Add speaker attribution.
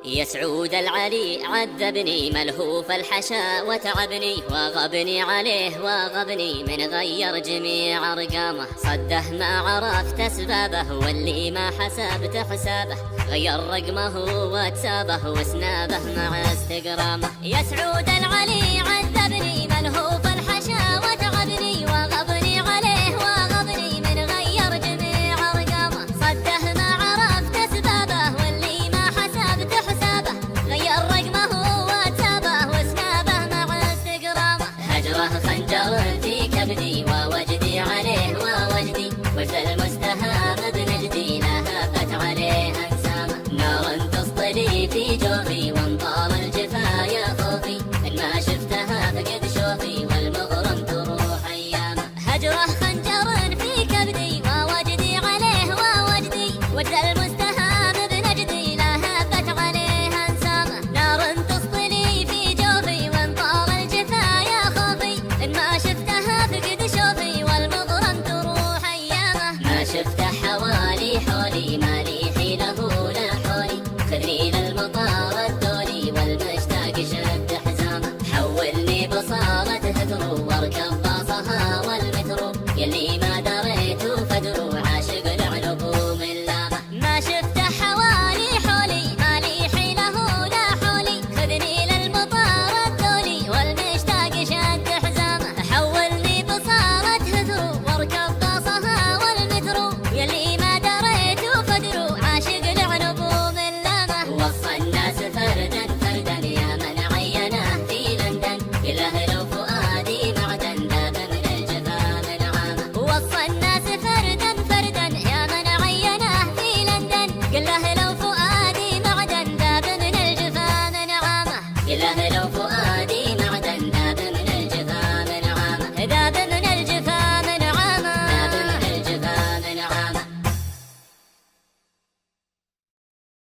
Speaker 1: يا سعود العلي عذبني ملهوف الحشا وتعبني، وغبني عليه وغبني من غير جميع ارقامه. صده ما عرفت اسبابه واللي ما حسبت حسابه، غير رقمه واتسابه وسنابه مع استقرامه. يا سعود العلي عذبني ملهوف الحشا وتعبني، وغبني عليه وغبني من غير جميع ارقامه. صده ما عرفت اسبابه واللي ما حسبت حسابه، غير رقمه واتسابه وسنابه مع استقرامه. هجره خنجر في كبدي ووجدي عليه ووجدي، وجد المستهام بنجدي لهفت عليه انسامه. نار تسطلي في جوفي وانطال الجفا يا خوفي، ان ما شفتها فقد شوفي والمغرم تروح ايامه. هجره خنجر في كبدي ووجدي عليه ووجدي، وجد المستهام بنجدي لهفت عليه انسامه. نار تسطلي في جوفي وانطال الجفا يا خوفي، ان ما شفتها فقد شوفي والمغرم تروح ايامه. ما شفته حوالي حولي ما لي حيله لا حولي، خذني للمطار الدولي والمشتاق شد حزامه. حولني بصالة هدرو واركب باصها والمترو، يلي ما دريت فدرو عاشق العلوم اللامه. ما شفته حوالي حولي ما لي حيله لا حولي، خذني للمطار الدولي والمشتاق شد حزامه. حولني بصالة هدرو واركب باصها والمترو، يلي ما دريت فدرو عاشق العلوم اللامه. وصى الناس فردا فردا يا من عينه في لندن، الاهل وفؤادي معدن ذاب من الجفا من عامه. وصى الناس فردا فردا يا من عينه في لندن، قل له لو فؤادي معدن ذاب من الجفا من عامه. قل له لو فؤادي معدن ذاب من الجفا من عامه. ذاب